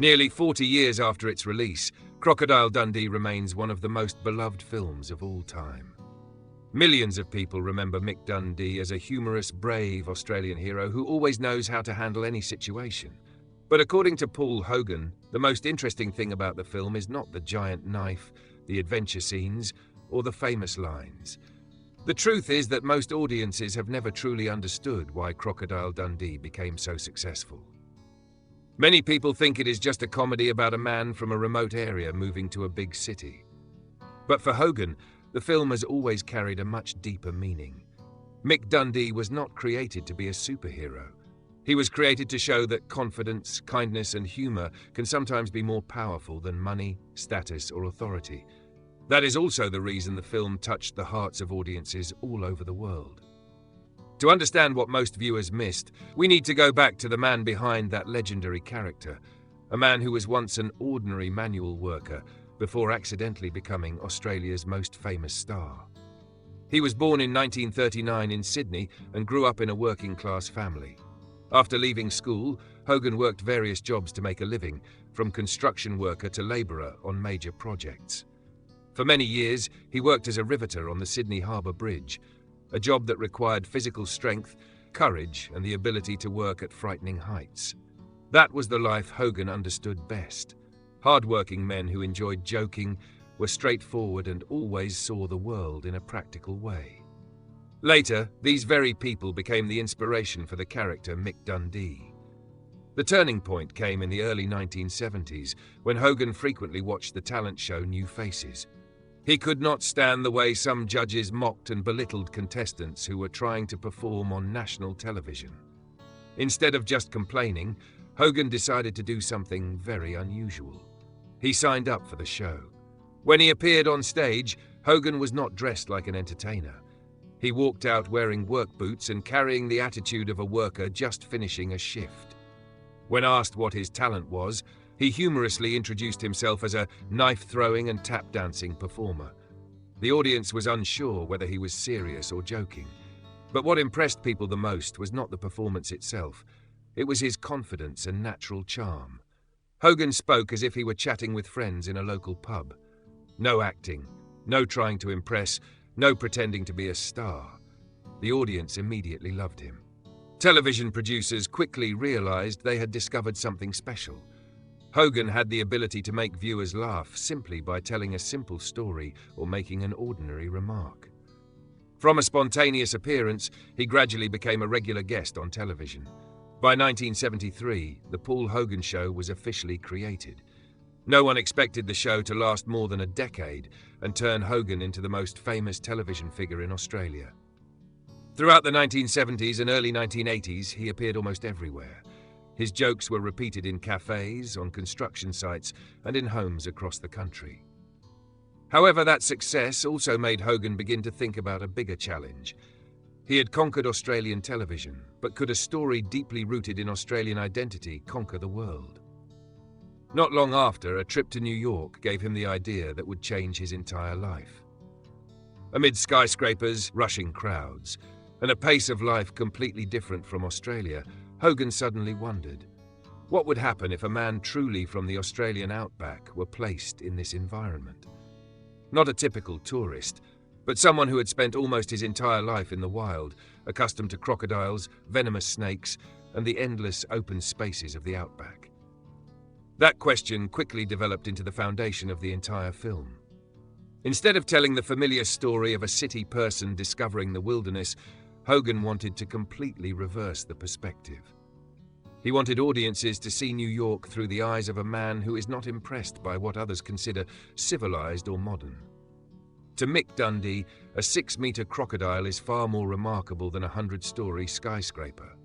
Nearly 40 years after its release, Crocodile Dundee remains one of the most beloved films of all time. Millions of people remember Mick Dundee as a humorous, brave Australian hero who always knows how to handle any situation. But according to Paul Hogan, the most interesting thing about the film is not the giant knife, the adventure scenes, or the famous lines. The truth is that most audiences have never truly understood why Crocodile Dundee became so successful. Many people think it is just a comedy about a man from a remote area moving to a big city. But for Hogan, the film has always carried a much deeper meaning. Mick Dundee was not created to be a superhero. He was created to show that confidence, kindness, and humor can sometimes be more powerful than money, status, or authority. That is also the reason the film touched the hearts of audiences all over the world. To understand what most viewers missed, we need to go back to the man behind that legendary character, a man who was once an ordinary manual worker before accidentally becoming Australia's most famous star. He was born in 1939 in Sydney and grew up in a working-class family. After leaving school, Hogan worked various jobs to make a living, from construction worker to labourer on major projects. For many years, he worked as a riveter on the Sydney Harbour Bridge, a job that required physical strength, courage, and the ability to work at frightening heights. That was the life Hogan understood best. Hard-working men who enjoyed joking, were straightforward, and always saw the world in a practical way. Later, these very people became the inspiration for the character Mick Dundee. The turning point came in the early 1970s, when Hogan frequently watched the talent show New Faces. He could not stand the way some judges mocked and belittled contestants who were trying to perform on national television. Instead of just complaining, Hogan decided to do something very unusual. He signed up for the show. When he appeared on stage, Hogan was not dressed like an entertainer. He walked out wearing work boots and carrying the attitude of a worker just finishing a shift. When asked what his talent was, he humorously introduced himself as a knife-throwing and tap-dancing performer. The audience was unsure whether he was serious or joking. But what impressed people the most was not the performance itself. It was his confidence and natural charm. Hogan spoke as if he were chatting with friends in a local pub. No acting, no trying to impress, no pretending to be a star. The audience immediately loved him. Television producers quickly realized they had discovered something special. Hogan had the ability to make viewers laugh simply by telling a simple story or making an ordinary remark. From a spontaneous appearance, he gradually became a regular guest on television. By 1973, The Paul Hogan Show was officially created. No one expected the show to last more than a decade and turn Hogan into the most famous television figure in Australia. Throughout the 1970s and early 1980s, he appeared almost everywhere. His jokes were repeated in cafes, on construction sites, and in homes across the country. However, that success also made Hogan begin to think about a bigger challenge. He had conquered Australian television, but could a story deeply rooted in Australian identity conquer the world? Not long after, a trip to New York gave him the idea that would change his entire life. Amid skyscrapers, rushing crowds, and a pace of life completely different from Australia, Hogan suddenly wondered, what would happen if a man truly from the Australian outback were placed in this environment? Not a typical tourist, but someone who had spent almost his entire life in the wild, accustomed to crocodiles, venomous snakes, and the endless open spaces of the outback. That question quickly developed into the foundation of the entire film. Instead of telling the familiar story of a city person discovering the wilderness, Hogan wanted to completely reverse the perspective. He wanted audiences to see New York through the eyes of a man who is not impressed by what others consider civilized or modern. To Mick Dundee, a 6-meter crocodile is far more remarkable than a 100-story skyscraper.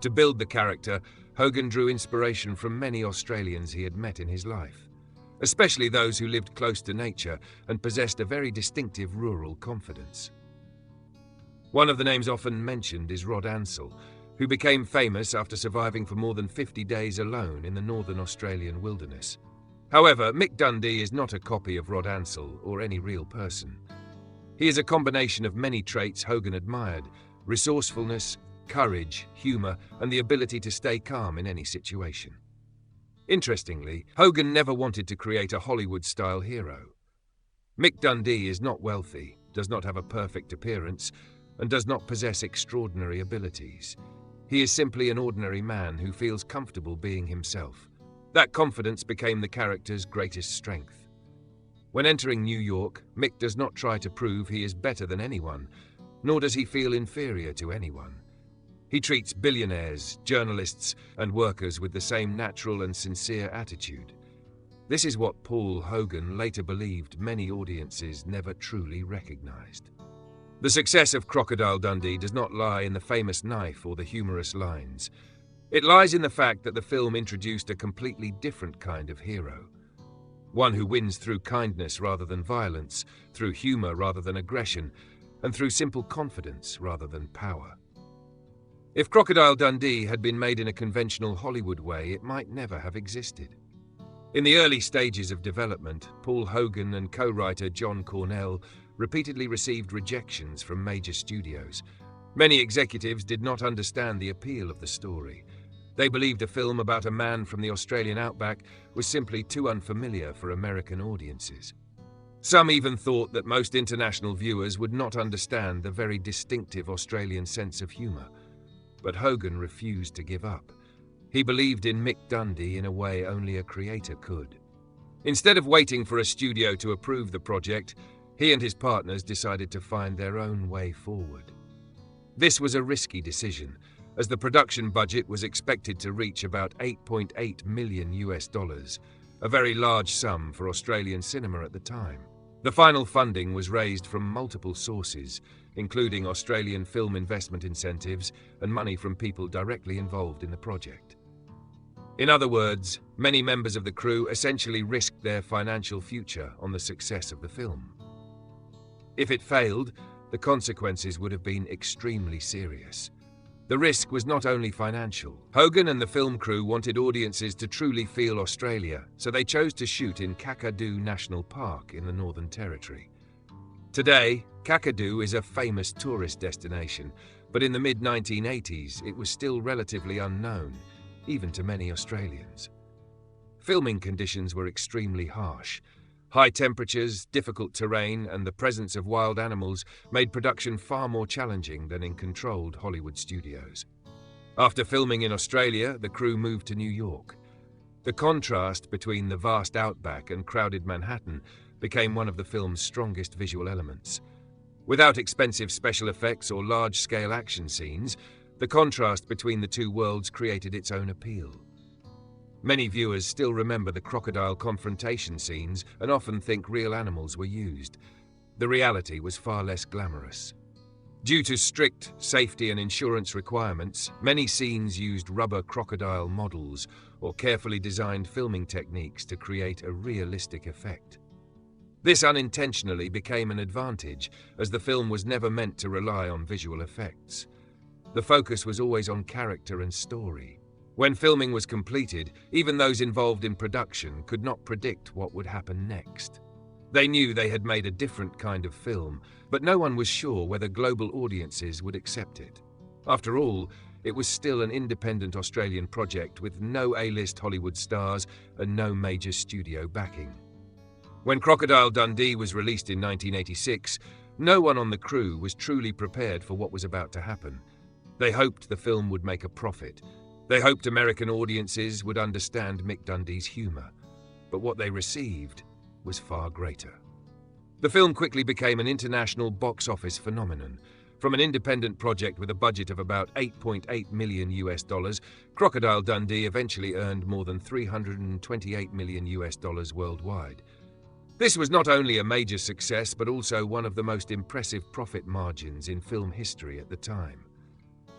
To build the character, Hogan drew inspiration from many Australians he had met in his life, especially those who lived close to nature and possessed a very distinctive rural confidence. One of the names often mentioned is Rod Ansell, who became famous after surviving for more than 50 days alone in the northern Australian wilderness. However, Mick Dundee is not a copy of Rod Ansell or any real person. He is a combination of many traits Hogan admired: resourcefulness, courage, humor, and the ability to stay calm in any situation. Interestingly, Hogan never wanted to create a Hollywood-style hero. Mick Dundee is not wealthy, does not have a perfect appearance, and does not possess extraordinary abilities. He is simply an ordinary man who feels comfortable being himself. That confidence became the character's greatest strength. When entering New York, Mick does not try to prove he is better than anyone, nor does he feel inferior to anyone. He treats billionaires, journalists, and workers with the same natural and sincere attitude. This is what Paul Hogan later believed many audiences never truly recognized. The success of Crocodile Dundee does not lie in the famous knife or the humorous lines. It lies in the fact that the film introduced a completely different kind of hero. One who wins through kindness rather than violence, through humor rather than aggression, and through simple confidence rather than power. If Crocodile Dundee had been made in a conventional Hollywood way, it might never have existed. In the early stages of development, Paul Hogan and co-writer John Cornell repeatedly received rejections from major studios. Many executives did not understand the appeal of the story. They believed a film about a man from the Australian outback was simply too unfamiliar for American audiences. Some even thought that most international viewers would not understand the very distinctive Australian sense of humor. But Hogan refused to give up. He believed in Mick Dundee in a way only a creator could. Instead of waiting for a studio to approve the project, he and his partners decided to find their own way forward. This was a risky decision, as the production budget was expected to reach about $8.8 million, a very large sum for Australian cinema at the time. The final funding was raised from multiple sources, including Australian film investment incentives and money from people directly involved in the project. In other words, many members of the crew essentially risked their financial future on the success of the film. If it failed, the consequences would have been extremely serious. The risk was not only financial. Hogan and the film crew wanted audiences to truly feel Australia, so they chose to shoot in Kakadu National Park in the Northern Territory. Today, Kakadu is a famous tourist destination, but in the mid-1980s it was still relatively unknown, even to many Australians. Filming conditions were extremely harsh. High temperatures, difficult terrain, and the presence of wild animals made production far more challenging than in controlled Hollywood studios. After filming in Australia, the crew moved to New York. The contrast between the vast outback and crowded Manhattan became one of the film's strongest visual elements. Without expensive special effects or large-scale action scenes, the contrast between the two worlds created its own appeal. Many viewers still remember the crocodile confrontation scenes and often think real animals were used. The reality was far less glamorous. Due to strict safety and insurance requirements, many scenes used rubber crocodile models or carefully designed filming techniques to create a realistic effect. This unintentionally became an advantage, as the film was never meant to rely on visual effects. The focus was always on character and story. When filming was completed, even those involved in production could not predict what would happen next. They knew they had made a different kind of film, but no one was sure whether global audiences would accept it. After all, it was still an independent Australian project with no A-list Hollywood stars and no major studio backing. When Crocodile Dundee was released in 1986, no one on the crew was truly prepared for what was about to happen. They hoped the film would make a profit. They hoped American audiences would understand Mick Dundee's humor. But what they received was far greater. The film quickly became an international box office phenomenon. From an independent project with a budget of about $8.8 million, Crocodile Dundee eventually earned more than $328 million worldwide. This was not only a major success, but also one of the most impressive profit margins in film history at the time.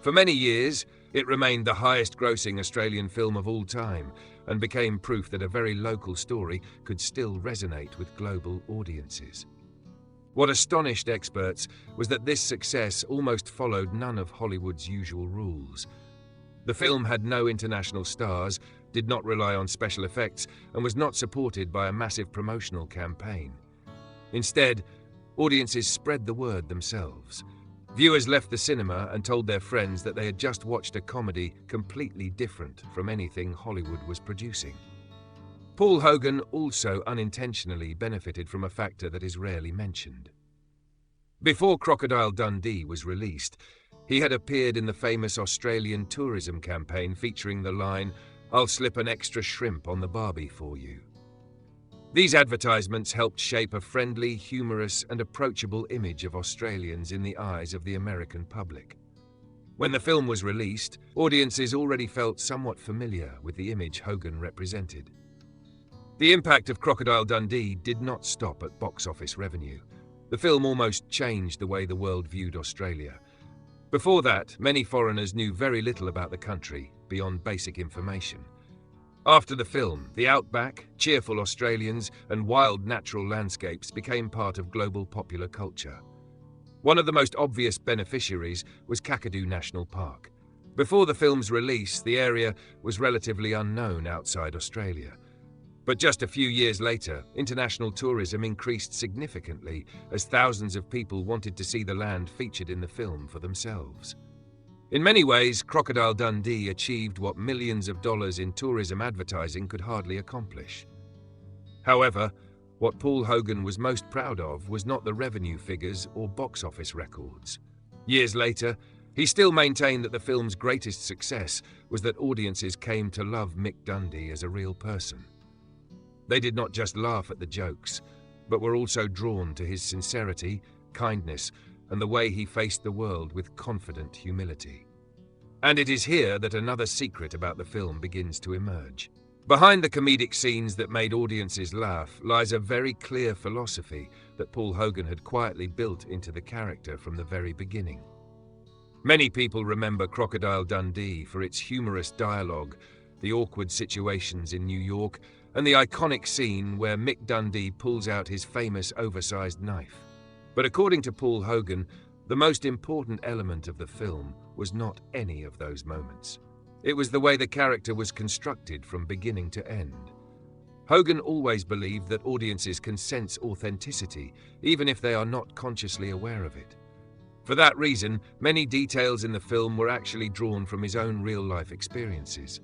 For many years, it remained the highest-grossing Australian film of all time and became proof that a very local story could still resonate with global audiences. What astonished experts was that this success almost followed none of Hollywood's usual rules. The film had no international stars, did not rely on special effects, and was not supported by a massive promotional campaign. Instead, audiences spread the word themselves. Viewers left the cinema and told their friends that they had just watched a comedy completely different from anything Hollywood was producing. Paul Hogan also unintentionally benefited from a factor that is rarely mentioned. Before Crocodile Dundee was released, he had appeared in the famous Australian tourism campaign featuring the line, "I'll slip an extra shrimp on the barbie for you." These advertisements helped shape a friendly, humorous, and approachable image of Australians in the eyes of the American public. When the film was released, audiences already felt somewhat familiar with the image Hogan represented. The impact of Crocodile Dundee did not stop at box office revenue. The film almost changed the way the world viewed Australia. Before that, many foreigners knew very little about the country, beyond basic information. After the film, the outback, cheerful Australians, and wild natural landscapes became part of global popular culture. One of the most obvious beneficiaries was Kakadu National Park. Before the film's release, the area was relatively unknown outside Australia. But just a few years later, international tourism increased significantly as thousands of people wanted to see the land featured in the film for themselves. In many ways, Crocodile Dundee achieved what millions of dollars in tourism advertising could hardly accomplish. However, what Paul Hogan was most proud of was not the revenue figures or box office records. Years later, he still maintained that the film's greatest success was that audiences came to love Mick Dundee as a real person. They did not just laugh at the jokes, but were also drawn to his sincerity, kindness, and the way he faced the world with confident humility. And it is here that another secret about the film begins to emerge. Behind the comedic scenes that made audiences laugh lies a very clear philosophy that Paul Hogan had quietly built into the character from the very beginning. Many people remember Crocodile Dundee for its humorous dialogue, the awkward situations in New York, and the iconic scene where Mick Dundee pulls out his famous oversized knife. But according to Paul Hogan, the most important element of the film was not any of those moments. It was the way the character was constructed from beginning to end. Hogan always believed that audiences can sense authenticity, even if they are not consciously aware of it. For that reason, many details in the film were actually drawn from his own real-life experiences.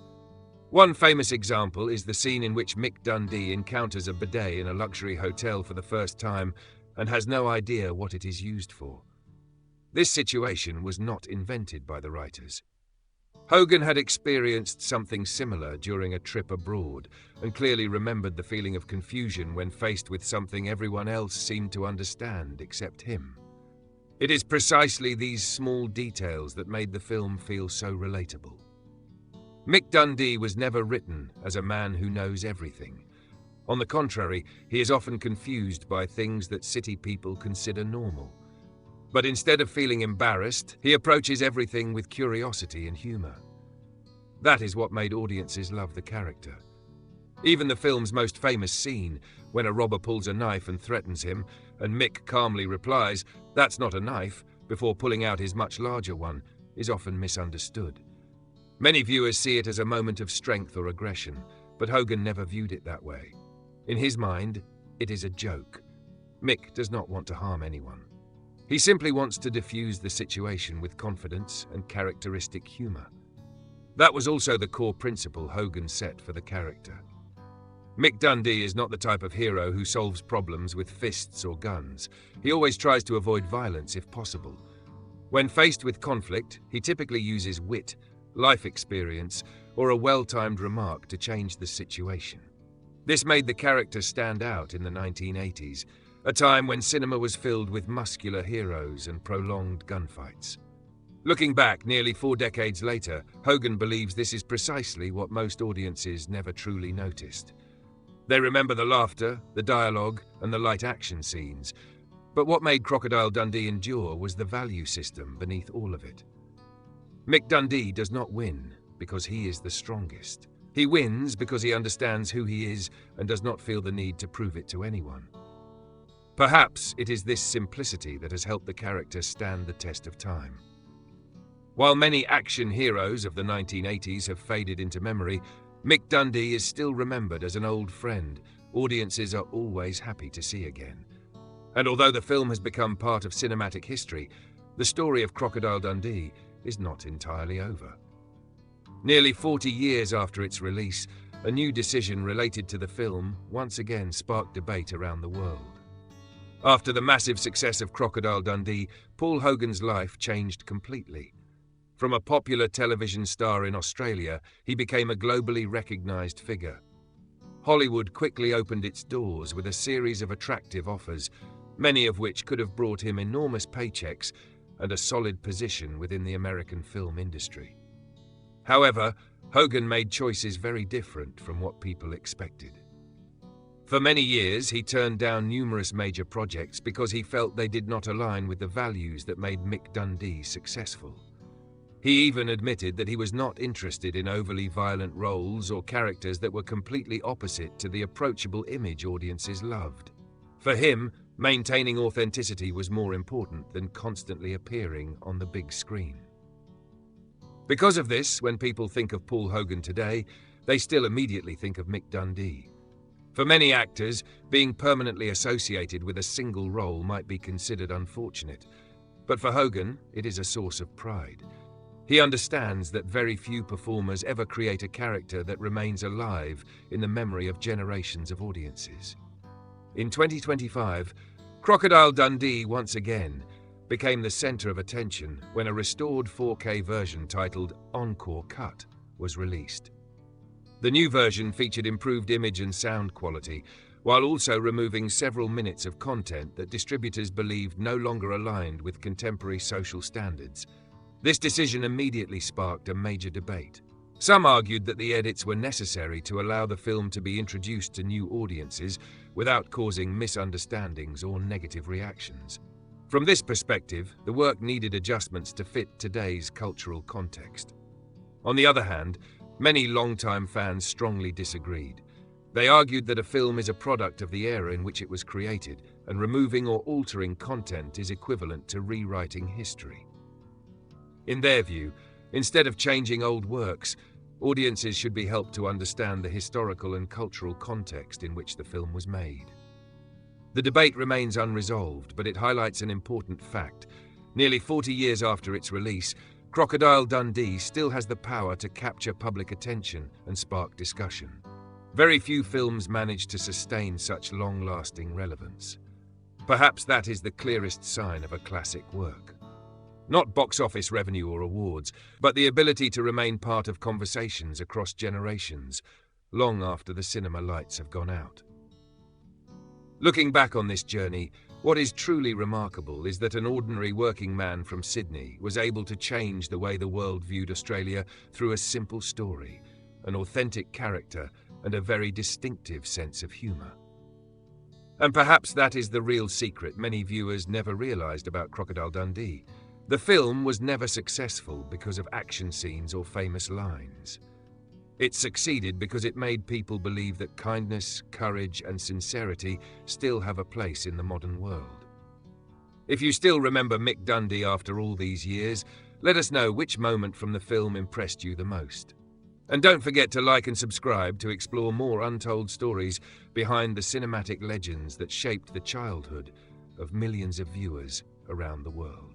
One famous example is the scene in which Mick Dundee encounters a bidet in a luxury hotel for the first time and has no idea what it is used for. This situation was not invented by the writers. Hogan had experienced something similar during a trip abroad and clearly remembered the feeling of confusion when faced with something everyone else seemed to understand except him. It is precisely these small details that made the film feel so relatable. Mick Dundee was never written as a man who knows everything. On the contrary, he is often confused by things that city people consider normal. But instead of feeling embarrassed, he approaches everything with curiosity and humor. That is what made audiences love the character. Even the film's most famous scene, when a robber pulls a knife and threatens him, and Mick calmly replies, "That's not a knife," before pulling out his much larger one, is often misunderstood. Many viewers see it as a moment of strength or aggression, but Hogan never viewed it that way. In his mind, it is a joke. Mick does not want to harm anyone. He simply wants to defuse the situation with confidence and characteristic humor. That was also the core principle Hogan set for the character. Mick Dundee is not the type of hero who solves problems with fists or guns. He always tries to avoid violence if possible. When faced with conflict, he typically uses wit, life experience, or a well-timed remark to change the situation. This made the character stand out in the 1980s, a time when cinema was filled with muscular heroes and prolonged gunfights. Looking back nearly 4 decades later, Hogan believes this is precisely what most audiences never truly noticed. They remember the laughter, the dialogue, and the light action scenes, but what made Crocodile Dundee endure was the value system beneath all of it. Mick Dundee does not win because he is the strongest. He wins because he understands who he is and does not feel the need to prove it to anyone. Perhaps it is this simplicity that has helped the character stand the test of time. While many action heroes of the 1980s have faded into memory, Mick Dundee is still remembered as an old friend audiences are always happy to see again. And although the film has become part of cinematic history, the story of Crocodile Dundee is not entirely over. Nearly 40 years after its release, a new decision related to the film once again sparked debate around the world. After the massive success of Crocodile Dundee, Paul Hogan's life changed completely. From a popular television star in Australia, he became a globally recognized figure. Hollywood quickly opened its doors with a series of attractive offers, many of which could have brought him enormous paychecks and a solid position within the American film industry. However, Hogan made choices very different from what people expected. For many years, he turned down numerous major projects because he felt they did not align with the values that made Mick Dundee successful. He even admitted that he was not interested in overly violent roles or characters that were completely opposite to the approachable image audiences loved. For him, maintaining authenticity was more important than constantly appearing on the big screen. Because of this, when people think of Paul Hogan today, they still immediately think of Mick Dundee. For many actors, being permanently associated with a single role might be considered unfortunate, but for Hogan, it is a source of pride. He understands that very few performers ever create a character that remains alive in the memory of generations of audiences. In 2025, Crocodile Dundee once again became the center of attention when a restored 4K version titled Encore Cut was released. The new version featured improved image and sound quality, while also removing several minutes of content that distributors believed no longer aligned with contemporary social standards. This decision immediately sparked a major debate. Some argued that the edits were necessary to allow the film to be introduced to new audiences without causing misunderstandings or negative reactions. From this perspective, the work needed adjustments to fit today's cultural context. On the other hand, many longtime fans strongly disagreed. They argued that a film is a product of the era in which it was created, and removing or altering content is equivalent to rewriting history. In their view, instead of changing old works, audiences should be helped to understand the historical and cultural context in which the film was made. The debate remains unresolved, but it highlights an important fact. Nearly 40 years after its release, Crocodile Dundee still has the power to capture public attention and spark discussion. Very few films manage to sustain such long-lasting relevance. Perhaps that is the clearest sign of a classic work. Not box office revenue or awards, but the ability to remain part of conversations across generations, long after the cinema lights have gone out. Looking back on this journey, what is truly remarkable is that an ordinary working man from Sydney was able to change the way the world viewed Australia through a simple story, an authentic character, and a very distinctive sense of humour. And perhaps that is the real secret many viewers never realised about Crocodile Dundee. The film was never successful because of action scenes or famous lines. It succeeded because it made people believe that kindness, courage, and sincerity still have a place in the modern world. If you still remember Mick Dundee after all these years, let us know which moment from the film impressed you the most. And don't forget to like and subscribe to explore more untold stories behind the cinematic legends that shaped the childhood of millions of viewers around the world.